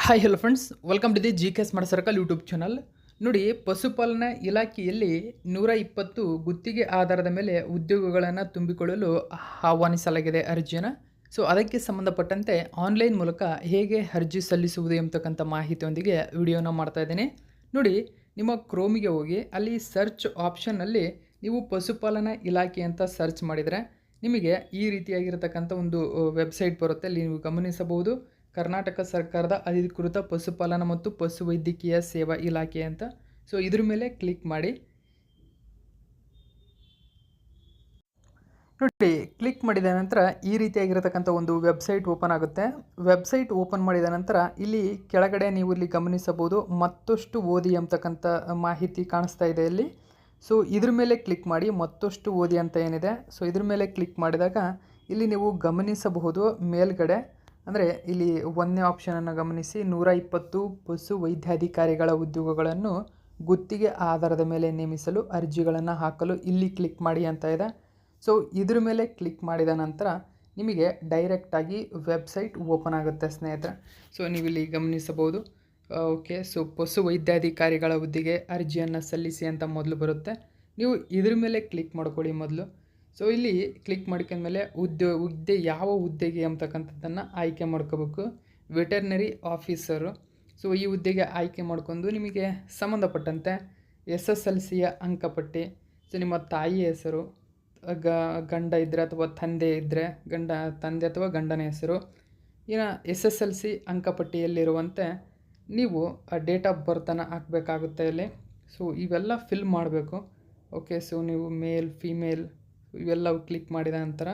Hi hello friends, welcome to the GK smart circle YouTube channel. ನೋಡಿ, ಪಶುಪಾಲನಾ ಇಲಾಖೆಯಲ್ಲಿ 120 ಗುತ್ತಿಗೆ ಆಧಾರದ ಮೇಲೆ ಉದ್ಯೋಗಗಳನ್ನು ತುಂಬಿಕೊಳ್ಳಲು ಆಹ್ವಾನಿಸಲಾಗಿದೆ ಅರ್ಜಿಯನ್ನು. ಸೊ ಅದಕ್ಕೆ ಸಂಬಂಧಪಟ್ಟಂತೆ ಆನ್ಲೈನ್ ಮೂಲಕ ಹೇಗೆ ಅರ್ಜಿ ಸಲ್ಲಿಸುವುದು ಎಂಬತಕ್ಕಂಥ ಮಾಹಿತಿಯೊಂದಿಗೆ ವಿಡಿಯೋನ ಮಾಡ್ತಾ ಇದ್ದೀನಿ. ನೋಡಿ, ನಿಮ್ಮ ಕ್ರೋಮಿಗೆ ಹೋಗಿ ಅಲ್ಲಿ ಸರ್ಚ್ ಆಪ್ಷನ್ನಲ್ಲಿ ನೀವು ಪಶುಪಾಲನಾ ಇಲಾಖೆ ಅಂತ ಸರ್ಚ್ ಮಾಡಿದರೆ ನಿಮಗೆ ಈ ರೀತಿಯಾಗಿರತಕ್ಕಂಥ ಒಂದು ವೆಬ್ಸೈಟ್ ಬರುತ್ತೆ. ಅಲ್ಲಿ ನೀವು ಗಮನಿಸಬಹುದು, ಕರ್ನಾಟಕ ಸರ್ಕಾರದ ಅಧಿಕೃತ ಪಶುಪಾಲನಾ ಮತ್ತು ಪಶುವೈದ್ಯಕೀಯ ಸೇವಾ ಇಲಾಖೆ ಅಂತ. ಸೊ ಇದ್ರ ಮೇಲೆ ಕ್ಲಿಕ್ ಮಾಡಿ. ನೋಡಿ, ಕ್ಲಿಕ್ ಮಾಡಿದ ನಂತರ ಈ ರೀತಿಯಾಗಿರತಕ್ಕಂಥ ಒಂದು ವೆಬ್ಸೈಟ್ ಓಪನ್ ಆಗುತ್ತೆ. ವೆಬ್ಸೈಟ್ ಓಪನ್ ಮಾಡಿದ ನಂತರ ಇಲ್ಲಿ ಕೆಳಗಡೆ ನೀವು ಇಲ್ಲಿ ಗಮನಿಸಬಹುದು, ಮತ್ತಷ್ಟು ಓದಿ ಅಂತಕ್ಕಂಥ ಮಾಹಿತಿ ಕಾಣಿಸ್ತಾ ಇದೆ ಇಲ್ಲಿ. ಸೊ ಇದ್ರ ಮೇಲೆ ಕ್ಲಿಕ್ ಮಾಡಿ, ಮತ್ತಷ್ಟು ಓದಿ ಅಂತ ಏನಿದೆ. ಸೊ ಇದ್ರ ಮೇಲೆ ಕ್ಲಿಕ್ ಮಾಡಿದಾಗ ಇಲ್ಲಿ ನೀವು ಗಮನಿಸಬಹುದು, ಮೇಲ್ಗಡೆ ಅಂದರೆ ಇಲ್ಲಿ ಒಂದನೇ ಆಪ್ಷನನ್ನು ಗಮನಿಸಿ, 120 ಪಶು ವೈದ್ಯಾಧಿಕಾರಿಗಳ ಉದ್ಯೋಗಗಳನ್ನು ಗುತ್ತಿಗೆ ಆಧಾರದ ಮೇಲೆ ನೇಮಿಸಲು ಅರ್ಜಿಗಳನ್ನು ಹಾಕಲು ಇಲ್ಲಿ ಕ್ಲಿಕ್ ಮಾಡಿ ಅಂತ ಇದೆ. ಸೊ ಇದ್ರ ಮೇಲೆ ಕ್ಲಿಕ್ ಮಾಡಿದ ನಂತರ ನಿಮಗೆ ಡೈರೆಕ್ಟಾಗಿ ವೆಬ್ಸೈಟ್ ಓಪನ್ ಆಗುತ್ತೆ ಸ್ನೇಹಿತರೆ. ಸೊ ನೀವಿಲ್ಲಿ ಗಮನಿಸಬಹುದು. ಓಕೆ, ಸೊ ಪಶು ವೈದ್ಯಾಧಿಕಾರಿಗಳ ಹುದ್ದೆಗೆ ಅರ್ಜಿಯನ್ನು ಸಲ್ಲಿಸಿ ಅಂತ ಮೊದಲು ಬರುತ್ತೆ. ನೀವು ಇದ್ರ ಮೇಲೆ ಕ್ಲಿಕ್ ಮಾಡ್ಕೊಳ್ಳಿ ಮೊದಲು. ಸೊ ಇಲ್ಲಿ ಕ್ಲಿಕ್ ಮಾಡ್ಕೊಂಡ್ಮೇಲೆ ಹುದ್ದೆ ಯಾವ ಹುದ್ದೆಗೆ ಅಂತಕ್ಕಂಥದ್ದನ್ನು ಆಯ್ಕೆ ಮಾಡ್ಕೋಬೇಕು. Veterinary officer. ಸೊ ಈ ಹುದ್ದೆಗೆ ಆಯ್ಕೆ ಮಾಡ್ಕೊಂಡು ನಿಮಗೆ ಸಂಬಂಧಪಟ್ಟಂತೆ SSLCಯ ಅಂಕಪಟ್ಟಿ, ಸೊ ನಿಮ್ಮ ತಾಯಿ ಹೆಸರು, ಗಂಡ ಇದ್ದರೆ ಅಥವಾ ತಂದೆ ಇದ್ದರೆ ತಂದೆ ಅಥವಾ ಗಂಡನ ಹೆಸರು, ಇನ್ನು SSLC ಅಂಕಪಟ್ಟಿಯಲ್ಲಿರುವಂತೆ ನೀವು ಡೇಟ್ ಆಫ್ ಬರ್ತನ್ನು ಹಾಕಬೇಕಾಗುತ್ತೆ ಇಲ್ಲಿ. ಸೊ ಇವೆಲ್ಲ ಫಿಲ್ ಮಾಡಬೇಕು. ಓಕೆ, ಸೊ ನೀವು ಮೇಲ್ ಫಿಮೇಲ್ ಇವೆಲ್ಲವೂ ಕ್ಲಿಕ್ ಮಾಡಿದ ನಂತರ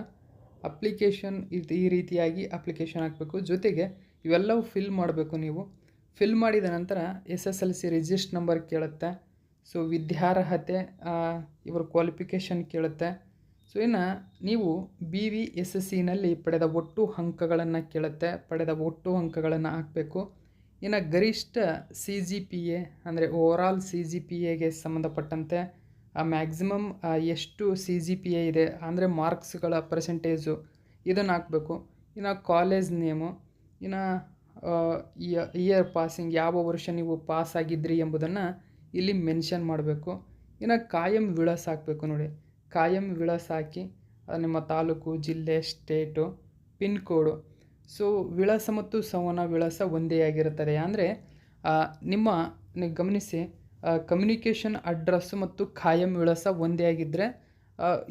ಅಪ್ಲಿಕೇಶನ್ ಈ ರೀತಿಯಾಗಿ ಅಪ್ಲಿಕೇಶನ್ ಹಾಕಬೇಕು. ಜೊತೆಗೆ ಇವೆಲ್ಲವೂ ಫಿಲ್ ಮಾಡಬೇಕು. ನೀವು ಫಿಲ್ ಮಾಡಿದ ನಂತರ SSLC ರಿಜಿಸ್ಟರ್ ನಂಬರ್ ಕೇಳುತ್ತೆ. ಸೊ ವಿದ್ಯಾರ್ಹತೆ, ಇವರ ಕ್ವಾಲಿಫಿಕೇಷನ್ ಕೇಳುತ್ತೆ. ಸೊ ಇನ್ನು ನೀವು BVSSCನಲ್ಲಿ ಪಡೆದ ಒಟ್ಟು ಅಂಕಗಳನ್ನು ಕೇಳುತ್ತೆ. ಪಡೆದ ಒಟ್ಟು ಅಂಕಗಳನ್ನು ಹಾಕಬೇಕು. ಇನ್ನು ಗರಿಷ್ಠ CGPA ಅಂದರೆ ಓವರಾಲ್ CGPAಗೆ ಸಂಬಂಧಪಟ್ಟಂತೆ ಮ್ಯಾಕ್ಸಿಮಮ್ ಎಷ್ಟು CGPA ಇದೆ ಅಂದರೆ ಮಾರ್ಕ್ಸ್ಗಳ ಪರ್ಸೆಂಟೇಜು ಇದನ್ನು ಹಾಕಬೇಕು. ಇನ್ನು ಕಾಲೇಜ್ ನೇಮು, ಇನ್ನು ಇಯರ್ ಪಾಸಿಂಗ್, ಯಾವ ವರ್ಷ ನೀವು ಪಾಸ್ ಆಗಿದ್ರಿ ಎಂಬುದನ್ನು ಇಲ್ಲಿ ಮೆನ್ಷನ್ ಮಾಡಬೇಕು. ಇನ್ನು ಕಾಯಂ ವಿಳಾಸ ಹಾಕಬೇಕು. ನೋಡಿ, ಕಾಯಂ ವಿಳಾಸ ಹಾಕಿ ನಿಮ್ಮ ತಾಲೂಕು, ಜಿಲ್ಲೆ, ಸ್ಟೇಟು, ಪಿನ್ ಕೋಡು. ಸೊ ವಿಳಾಸ ಮತ್ತು ಸಂವಹನ ವಿಳಾಸ ಒಂದೇ ಆಗಿರುತ್ತದೆ. ಅಂದರೆ ನೀವು ಗಮನಿಸಿ, ಕಮ್ಯುನಿಕೇಷನ್ ಅಡ್ರೆಸ್ಸು ಮತ್ತು ಕಾಯಂ ವಿಳಾಸ ಒಂದೇ ಆಗಿದ್ದರೆ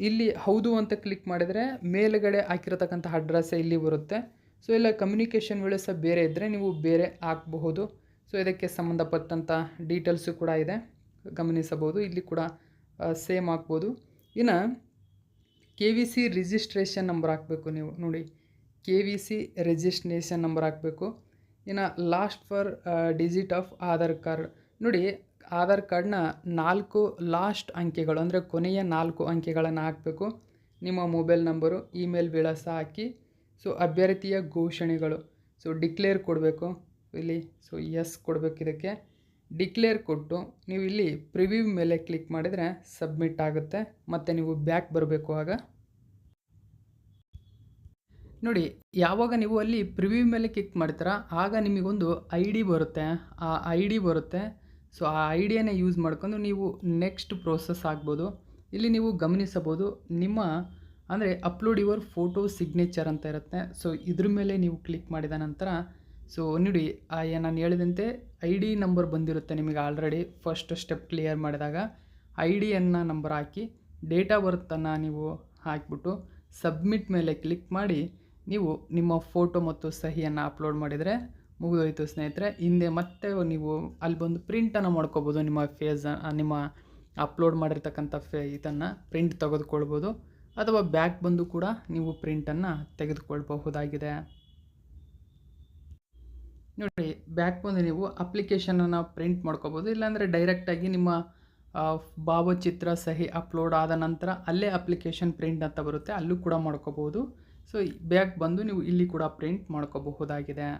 ಇಲ್ಲಿ ಹೌದು ಅಂತ ಕ್ಲಿಕ್ ಮಾಡಿದರೆ ಮೇಲುಗಡೆ ಹಾಕಿರತಕ್ಕಂಥ ಅಡ್ರೆಸ್ಸೇ ಇಲ್ಲಿ ಬರುತ್ತೆ. ಸೊ ಇಲ್ಲ ಕಮ್ಯುನಿಕೇಷನ್ ವಿಳಾಸ ಬೇರೆ ಇದ್ದರೆ ನೀವು ಬೇರೆ ಹಾಕಬಹುದು. ಸೊ ಇದಕ್ಕೆ ಸಂಬಂಧಪಟ್ಟಂಥ ಡೀಟೇಲ್ಸು ಕೂಡ ಇದೆ, ಗಮನಿಸಬಹುದು. ಇಲ್ಲಿ ಕೂಡ ಸೇಮ್ ಹಾಕ್ಬೋದು. ಇನ್ನು KVC ರಿಜಿಸ್ಟ್ರೇಷನ್ ನಂಬರ್ ಹಾಕಬೇಕು. ನೀವು ನೋಡಿ, KVC ರಿಜಿಸ್ಟ್ರೇಷನ್ ನಂಬರ್ ಹಾಕಬೇಕು. ಇನ್ನು last for digit of Aadhaar card. ನೋಡಿ, ಆಧಾರ್ ಕಾರ್ಡ್ನ 4 ಲಾಸ್ಟ್ ಅಂಕೆಗಳು ಅಂದರೆ ಕೊನೆಯ 4 ಅಂಕೆಗಳನ್ನು ಹಾಕಬೇಕು. ನಿಮ್ಮ ಮೊಬೈಲ್ ನಂಬರು, ಇಮೇಲ್ ವಿಳಾಸ ಹಾಕಿ. ಸೊ ಅಭ್ಯರ್ಥಿಯ ಘೋಷಣೆಗಳು, ಸೊ ಡಿಕ್ಲೇರ್ ಕೊಡಬೇಕು ಇಲ್ಲಿ. ಸೊ ಎಸ್ ಕೊಡಬೇಕು. ಇದಕ್ಕೆ ಡಿಕ್ಲೇರ್ ಕೊಟ್ಟು ನೀವು ಇಲ್ಲಿ ಪ್ರಿವ್ಯೂ ಮೇಲೆ ಕ್ಲಿಕ್ ಮಾಡಿದರೆ ಸಬ್ಮಿಟ್ ಆಗುತ್ತೆ. ಮತ್ತು ನೀವು ಬ್ಯಾಕ್ ಬರಬೇಕು. ಆಗ ನೋಡಿ, ಯಾವಾಗ ನೀವು ಅಲ್ಲಿ ಪ್ರಿವ್ಯೂ ಮೇಲೆ ಕ್ಲಿಕ್ ಮಾಡ್ತೀರಾ ಆಗ ನಿಮಗೊಂದು ID ಬರುತ್ತೆ. ಆ ID ಬರುತ್ತೆ. ಸೊ ಆ ಐಡಿಯನ್ನು ಯೂಸ್ ಮಾಡ್ಕೊಂಡು ನೀವು ನೆಕ್ಸ್ಟ್ ಪ್ರೋಸೆಸ್ ಆಗ್ಬೋದು. ಇಲ್ಲಿ ನೀವು ಗಮನಿಸಬಹುದು, ನಿಮ್ಮ ಅಂದರೆ ಅಪ್ಲೋಡ್ ಯುವರ್ ಫೋಟೋ ಸಿಗ್ನೇಚರ್ ಅಂತ ಇರುತ್ತೆ. ಸೊ ಇದ್ರ ಮೇಲೆ ನೀವು ಕ್ಲಿಕ್ ಮಾಡಿದ ನಂತರ ಸೊ ನೋಡಿ, ನಾನು ಹೇಳಿದಂತೆ ID ನಂಬರ್ ಬಂದಿರುತ್ತೆ ನಿಮಗೆ ಆಲ್ರೆಡಿ. ಫಸ್ಟ್ ಸ್ಟೆಪ್ ಕ್ಲಿಯರ್ ಮಾಡಿದಾಗ IDಯನ್ನು ನಂಬರ್ ಹಾಕಿ ಡೇಟ್ ಆಫ್ ಬರ್ತನ್ನು ನೀವು ಹಾಕಿಬಿಟ್ಟು ಸಬ್ಮಿಟ್ ಮೇಲೆ ಕ್ಲಿಕ್ ಮಾಡಿ ನೀವು ನಿಮ್ಮ ಫೋಟೋ ಮತ್ತು ಸಹಿಯನ್ನು ಅಪ್ಲೋಡ್ ಮಾಡಿದರೆ ಮುಗಿದೋಯ್ತು ಸ್ನೇಹಿತರೆ. ಹಿಂದೆ ಮತ್ತೆ ನೀವು ಅಲ್ಲಿ ಬಂದು ಪ್ರಿಂಟನ್ನು ಮಾಡ್ಕೋಬೋದು. ನಿಮ್ಮ ಅಪ್ಲೋಡ್ ಮಾಡಿರ್ತಕ್ಕಂಥ ಇದನ್ನು ಪ್ರಿಂಟ್ ತೆಗೆದುಕೊಳ್ಬೋದು, ಅಥವಾ ಬ್ಯಾಕ್ ಬಂದು ಕೂಡ ನೀವು ಪ್ರಿಂಟನ್ನು ತೆಗೆದುಕೊಳ್ಬಹುದಾಗಿದೆ. ನೋಡಿ, ಬ್ಯಾಕ್ ಬಂದು ನೀವು ಅಪ್ಲಿಕೇಶನನ್ನು ಪ್ರಿಂಟ್ ಮಾಡ್ಕೋಬೋದು. ಇಲ್ಲಾಂದರೆ ಡೈರೆಕ್ಟಾಗಿ ನಿಮ್ಮ ಭಾವಚಿತ್ರ ಸಹಿ ಅಪ್ಲೋಡ್ ಆದ ನಂತರ ಅಲ್ಲೇ ಅಪ್ಲಿಕೇಶನ್ ಪ್ರಿಂಟ್ ಅಂತ ಬರುತ್ತೆ, ಅಲ್ಲೂ ಕೂಡ ಮಾಡ್ಕೋಬೋದು. ಸೊ ಬ್ಯಾಕ್ ಬಂದು ನೀವು ಇಲ್ಲಿ ಕೂಡ ಪ್ರಿಂಟ್ ಮಾಡ್ಕೋಬಹುದಾಗಿದೆ.